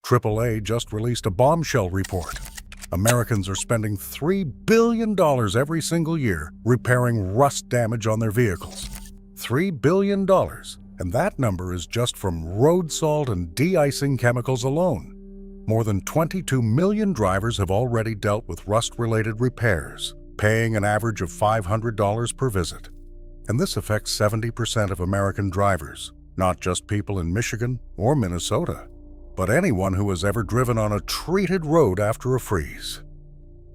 AAA just released a bombshell report. Americans are spending $3 billion every single year repairing rust damage on their vehicles. $3 billion, and that number is just from road salt and de-icing chemicals alone. More than 22 million drivers have already dealt with rust-related repairs, paying an average of $500 per visit. And this affects 70% of American drivers, not just people in Michigan or Minnesota, but anyone who has ever driven on a treated road after a freeze.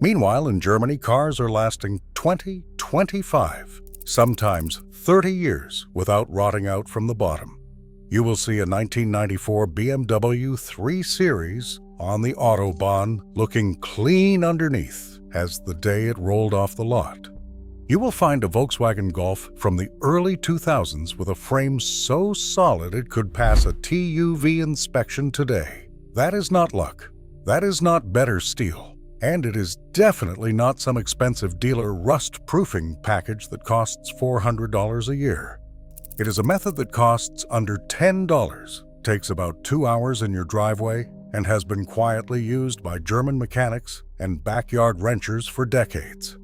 Meanwhile, in Germany, cars are lasting 20, 25, sometimes 30 years without rotting out from the bottom. You will see a 1994 BMW 3 Series on the Autobahn looking clean underneath as the day it rolled off the lot. You will find a Volkswagen Golf from the early 2000s with a frame so solid it could pass a TÜV inspection today. That is not luck. That is not better steel. And it is definitely not some expensive dealer rust-proofing package that costs $400 a year. It is a method that costs under $10, takes about 2 hours in your driveway, and has been quietly used by German mechanics and backyard wrenchers for decades.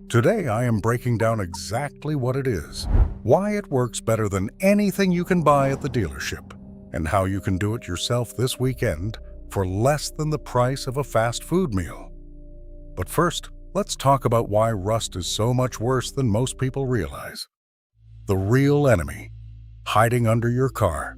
Today, I am breaking down exactly what it is, why it works better than anything you can buy at the dealership, and how you can do it yourself this weekend for less than the price of a fast food meal. But first, let's talk about why rust is so much worse than most people realize. The real enemy, hiding under your car.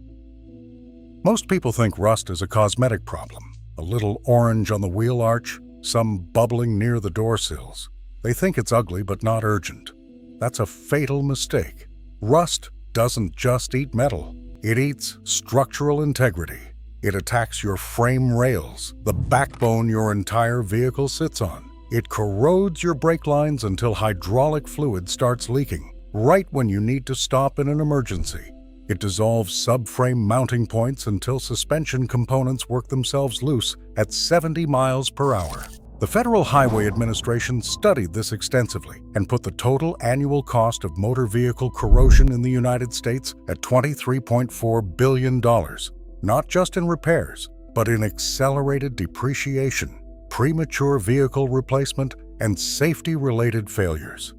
Most people think rust is a cosmetic problem, a little orange on the wheel arch, some bubbling near the door sills. They think it's ugly but not urgent. That's a fatal mistake. Rust doesn't just eat metal. It eats structural integrity. It attacks your frame rails, the backbone your entire vehicle sits on. It corrodes your brake lines until hydraulic fluid starts leaking, right when you need to stop in an emergency. It dissolves subframe mounting points until suspension components work themselves loose at 70 miles per hour. The Federal Highway Administration studied this extensively and put the total annual cost of motor vehicle corrosion in the United States at $23.4 billion, not just in repairs, but in accelerated depreciation, premature vehicle replacement, and safety-related failures.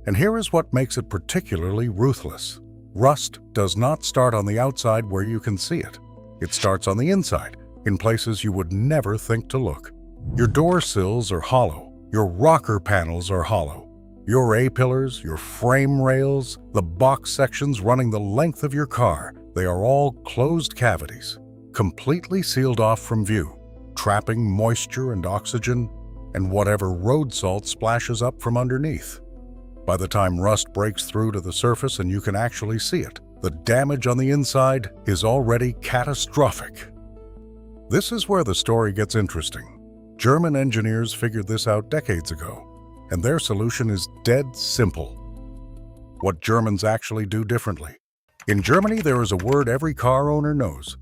And here is what makes it particularly ruthless. Rust does not start on the outside where you can see it. It starts on the inside, in places you would never think to look. Your door sills are hollow. Your rocker panels are hollow. Your A-pillars, your frame rails, the box sections running the length of your car, they are all closed cavities, completely sealed off from view, trapping moisture and oxygen and whatever road salt splashes up from underneath. By the time rust breaks through to the surface and you can actually see it, the damage on the inside is already catastrophic. This is where the story gets interesting. German engineers figured this out decades ago, and their solution is dead simple. What Germans actually do differently. In Germany, there is a word every car owner knows,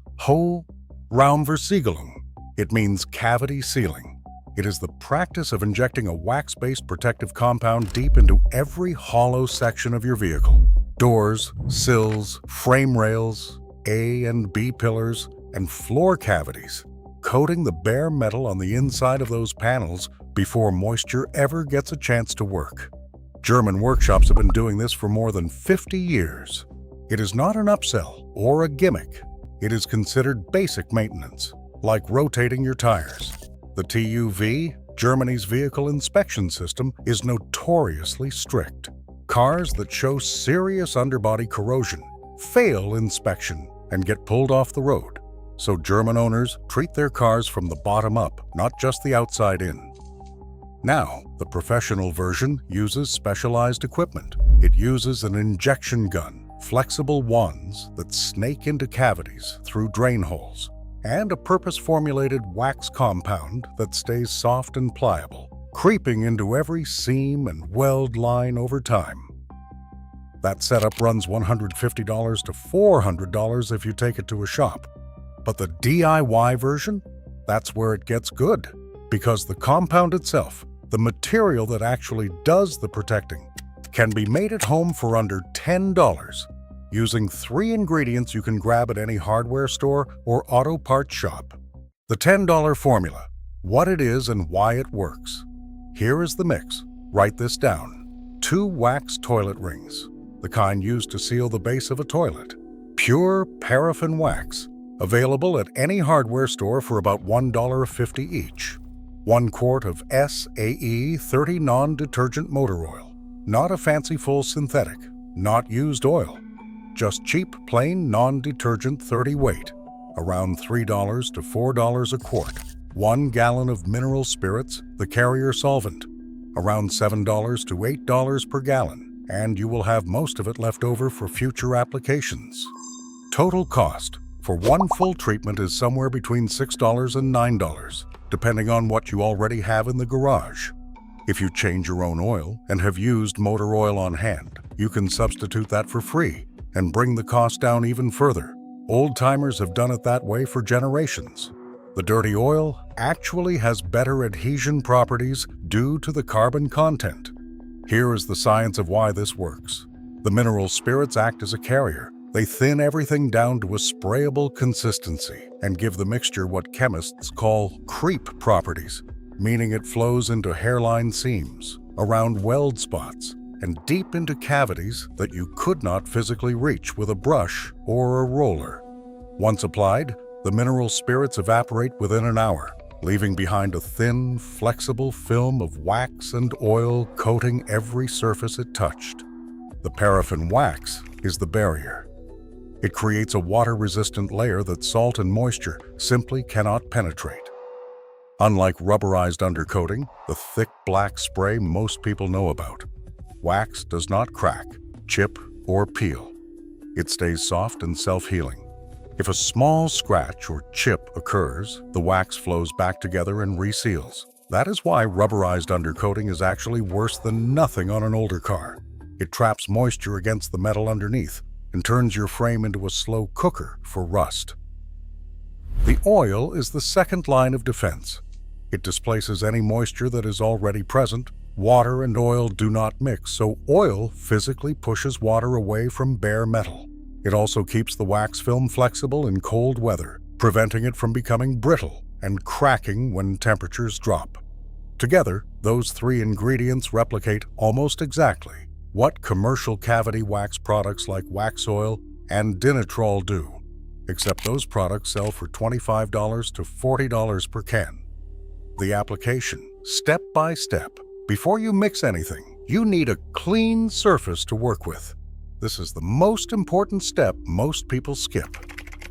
Raumversiegelung. It means cavity sealing. It is the practice of injecting a wax-based protective compound deep into every hollow section of your vehicle. Doors, sills, frame rails, A and B pillars, and floor cavities, coating the bare metal on the inside of those panels before moisture ever gets a chance to work. German workshops have been doing this for more than 50 years. It is not an upsell or a gimmick. It is considered basic maintenance, like rotating your tires. The TÜV, Germany's vehicle inspection system, is notoriously strict. Cars that show serious underbody corrosion fail inspection and get pulled off the road. So German owners treat their cars from the bottom up, not just the outside in. Now, the professional version uses specialized equipment. It uses an injection gun, flexible wands that snake into cavities through drain holes, and a purpose-formulated wax compound that stays soft and pliable, creeping into every seam and weld line over time. That setup runs $150 to $400 if you take it to a shop. But the DIY version? That's where it gets good, because the compound itself, the material that actually does the protecting, can be made at home for under $10. Using 3 ingredients you can grab at any hardware store or auto parts shop. The $10 formula, what it is and why it works. Here is the mix. Write this down. 2 wax toilet rings, the kind used to seal the base of a toilet. Pure paraffin wax, available at any hardware store for about $1.50 each. 1 quart of SAE 30 non-detergent motor oil. Not a fancy full synthetic, not used oil. Just cheap, plain, non-detergent 30 weight. Around $3 to $4 a quart. 1 gallon of mineral spirits, the carrier solvent. Around $7 to $8 per gallon, and you will have most of it left over for future applications. Total cost for 1 full treatment is somewhere between $6 and $9, depending on what you already have in the garage. If you change your own oil and have used motor oil on hand, you can substitute that for free and bring the cost down even further. Old-timers have done it that way for generations. The dirty oil actually has better adhesion properties due to the carbon content. Here is the science of why this works. The mineral spirits act as a carrier. They thin everything down to a sprayable consistency and give the mixture what chemists call creep properties, meaning it flows into hairline seams, around weld spots, and deep into cavities that you could not physically reach with a brush or a roller. Once applied, the mineral spirits evaporate within an hour, leaving behind a thin, flexible film of wax and oil coating every surface it touched. The paraffin wax is the barrier. It creates a water-resistant layer that salt and moisture simply cannot penetrate. Unlike rubberized undercoating, the thick black spray most people know about, wax does not crack, chip, or peel. It stays soft and self-healing. If a small scratch or chip occurs, the wax flows back together and reseals. That is why rubberized undercoating is actually worse than nothing on an older car. It traps moisture against the metal underneath and turns your frame into a slow cooker for rust. The oil is the second line of defense. It displaces any moisture that is already present. Water and oil do not mix, so oil physically pushes water away from bare metal. It also keeps the wax film flexible in cold weather, preventing it from becoming brittle and cracking when temperatures drop. Together, those 3 ingredients replicate almost exactly what commercial cavity wax products like wax oil and Dinitrol do, except those products sell for $25 to $40 per can. The application, step by step. Before you mix anything, you need a clean surface to work with. This is the most important step most people skip.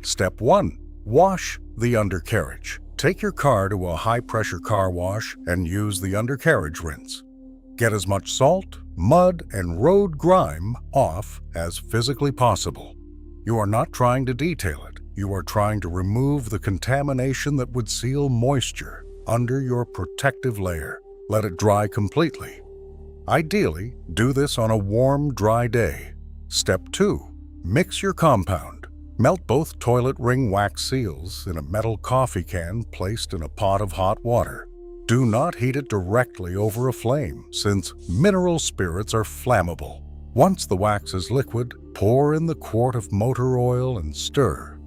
Step 1. Wash the undercarriage. Take your car to a high-pressure car wash and use the undercarriage rinse. Get as much salt, mud, and road grime off as physically possible. You are not trying to detail it. You are trying to remove the contamination that would seal moisture under your protective layer. Let it dry completely. Ideally, do this on a warm, dry day. Step 2. Mix your compound. Melt both toilet ring wax seals in a metal coffee can placed in a pot of hot water. Do not heat it directly over a flame, since mineral spirits are flammable. Once the wax is liquid, pour in the quart of motor oil and stir.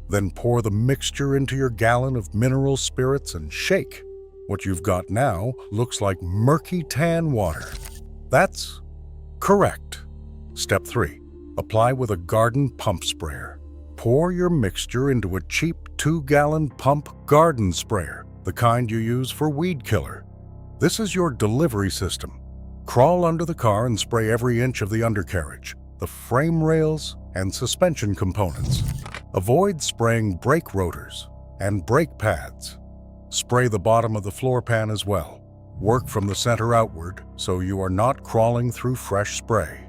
Then pour the mixture into your gallon of mineral spirits and shake. What you've got now looks like murky tan water. That's correct. Step 3. Apply with a garden pump sprayer. Pour your mixture into a cheap 2-gallon pump garden sprayer, the kind you use for weed killer. This is your delivery system. Crawl under the car and spray every inch of the undercarriage, the frame rails, and suspension components. Avoid spraying brake rotors and brake pads. Spray the bottom of the floor pan as well. Work from the center outward so you are not crawling through fresh spray.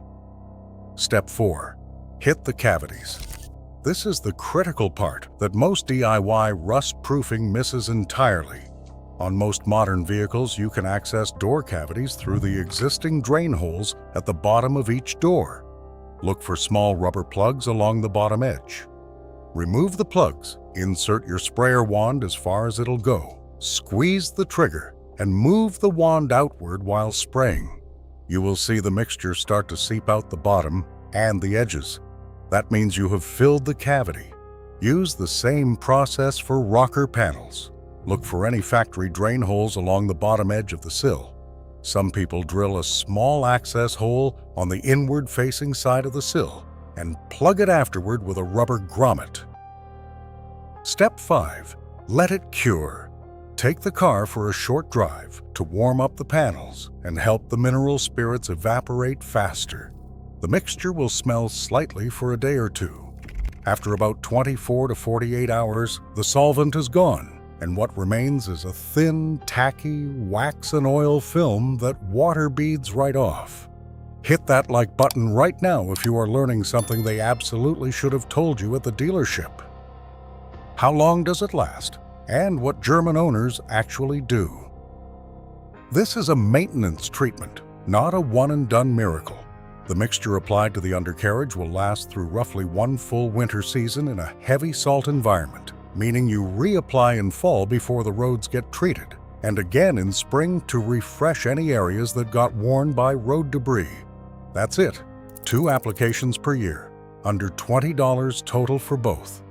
Step 4. Hit the cavities. This is the critical part that most DIY rust-proofing misses entirely. On most modern vehicles, you can access door cavities through the existing drain holes at the bottom of each door. Look for small rubber plugs along the bottom edge. Remove the plugs, insert your sprayer wand as far as it'll go, squeeze the trigger, and move the wand outward while spraying. You will see the mixture start to seep out the bottom and the edges. That means you have filled the cavity. Use the same process for rocker panels. Look for any factory drain holes along the bottom edge of the sill. Some people drill a small access hole on the inward-facing side of the sill and plug it afterward with a rubber grommet. Step 5. Let it cure. Take the car for a short drive to warm up the panels and help the mineral spirits evaporate faster. The mixture will smell slightly for a day or two. After about 24 to 48 hours, the solvent is gone, and what remains is a thin, tacky wax and oil film that water beads right off. Hit that like button right now if you are learning something they absolutely should have told you at the dealership. How long does it last? And what German owners actually do. This is a maintenance treatment, not a one-and-done miracle. The mixture applied to the undercarriage will last through roughly one full winter season in a heavy salt environment, meaning you reapply in fall before the roads get treated, and again in spring to refresh any areas that got worn by road debris. That's it. 2 applications per year, under $20 total for both.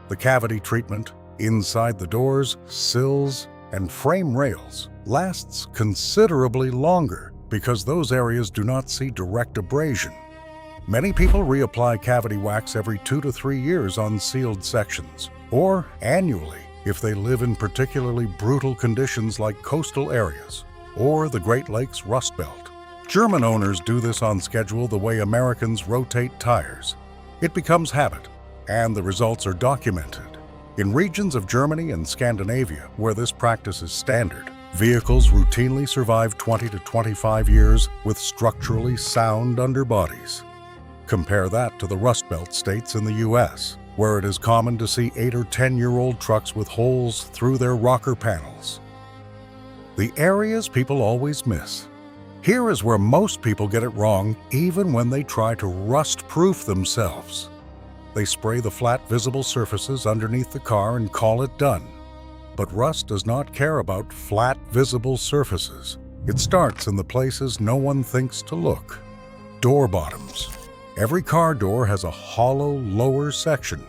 The cavity treatment, inside the doors, sills, and frame rails, lasts considerably longer because those areas do not see direct abrasion. Many people reapply cavity wax every 2 to 3 years on sealed sections, or annually if they live in particularly brutal conditions like coastal areas or the Great Lakes Rust Belt. German owners do this on schedule the way Americans rotate tires. It becomes habit, and the results are documented. In regions of Germany and Scandinavia where this practice is standard, vehicles routinely survive 20 to 25 years with structurally sound underbodies. Compare that to the Rust Belt states in the U.S., where it is common to see 8 or 10-year-old trucks with holes through their rocker panels. The areas people always miss. Here is where most people get it wrong even when they try to rust-proof themselves. They spray the flat visible surfaces underneath the car and call it done. But rust does not care about flat visible surfaces. It starts in the places no one thinks to look. Door bottoms. Every car door has a hollow lower section.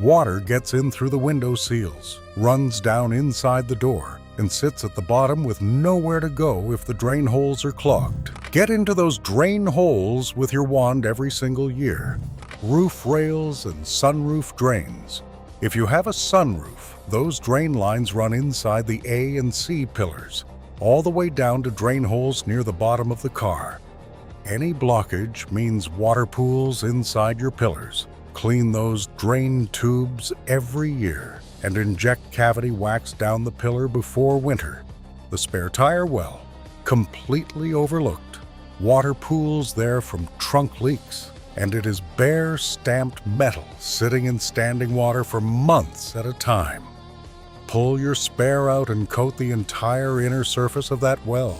Water gets in through the window seals, runs down inside the door, and sits at the bottom with nowhere to go if the drain holes are clogged. Get into those drain holes with your wand every single year. Roof rails and sunroof drains. If you have a sunroof, those drain lines run inside the A and C pillars, all the way down to drain holes near the bottom of the car. Any blockage means water pools inside your pillars. Clean those drain tubes every year and inject cavity wax down the pillar before winter. The spare tire well, completely overlooked. Water pools there from trunk leaks, and it is bare stamped metal sitting in standing water for months at a time. Pull your spare out and coat the entire inner surface of that well.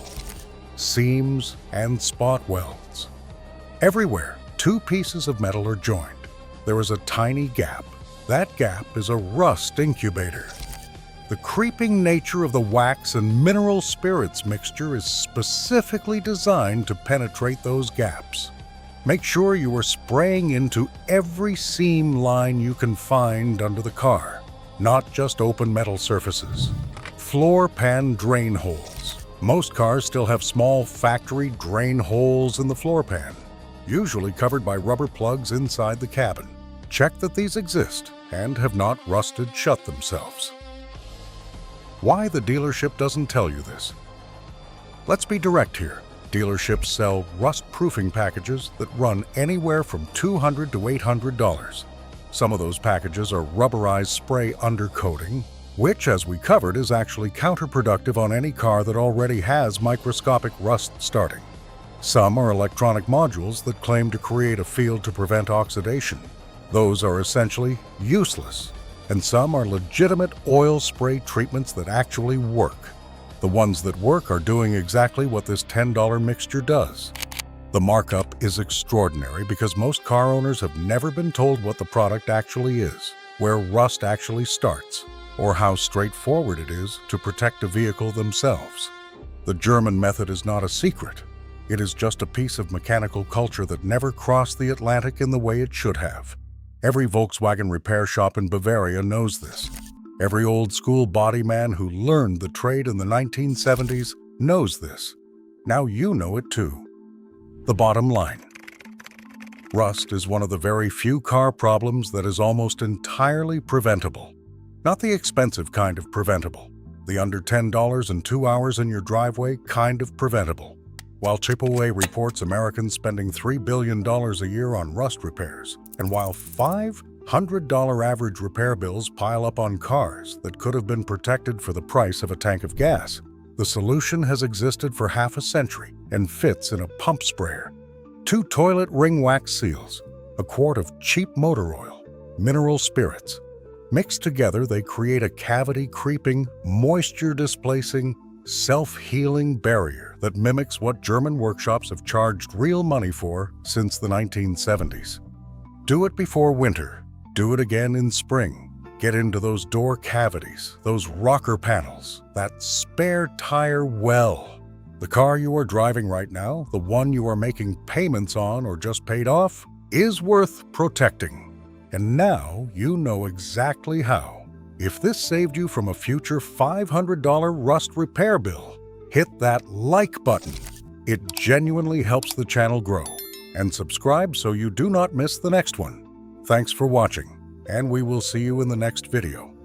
Seams and spot welds. Everywhere 2 pieces of metal are joined, there is a tiny gap. That gap is a rust incubator. The creeping nature of the wax and mineral spirits mixture is specifically designed to penetrate those gaps. Make sure you are spraying into every seam line you can find under the car, not just open metal surfaces. Floor pan drain holes. Most cars still have small factory drain holes in the floor pan, usually covered by rubber plugs inside the cabin. Check that these exist and have not rusted shut themselves. Why the dealership doesn't tell you this? Let's be direct here. Dealerships sell rust-proofing packages that run anywhere from $200 to $800. Some of those packages are rubberized spray undercoating, which, as we covered, is actually counterproductive on any car that already has microscopic rust starting. Some are electronic modules that claim to create a field to prevent oxidation. Those are essentially useless. And some are legitimate oil spray treatments that actually work. The ones that work are doing exactly what this $10 mixture does. The markup is extraordinary because most car owners have never been told what the product actually is, where rust actually starts, or how straightforward it is to protect a vehicle themselves. The German method is not a secret. It is just a piece of mechanical culture that never crossed the Atlantic in the way it should have. Every Volkswagen repair shop in Bavaria knows this. Every old-school body man who learned the trade in the 1970s knows this. Now you know it too. The bottom line. Rust is one of the very few car problems that is almost entirely preventable. Not the expensive kind of preventable. The under $10 and 2 hours in your driveway kind of preventable. While AAA reports Americans spending $3 billion a year on rust repairs, and while $500 average repair bills pile up on cars that could have been protected for the price of a tank of gas, the solution has existed for half a century and fits in a pump sprayer. 2 toilet ring wax seals, a quart of cheap motor oil, mineral spirits. Mixed together, they create a cavity-creeping, moisture-displacing, self-healing barrier that mimics what German workshops have charged real money for since the 1970s. Do it before winter. Do it again in spring. Get into those door cavities, those rocker panels, that spare tire well. The car you are driving right now, the one you are making payments on or just paid off, is worth protecting. And now you know exactly how. If this saved you from a future $500 rust repair bill, hit that like button. It genuinely helps the channel grow. And subscribe so you do not miss the next one. Thanks for watching, and we will see you in the next video.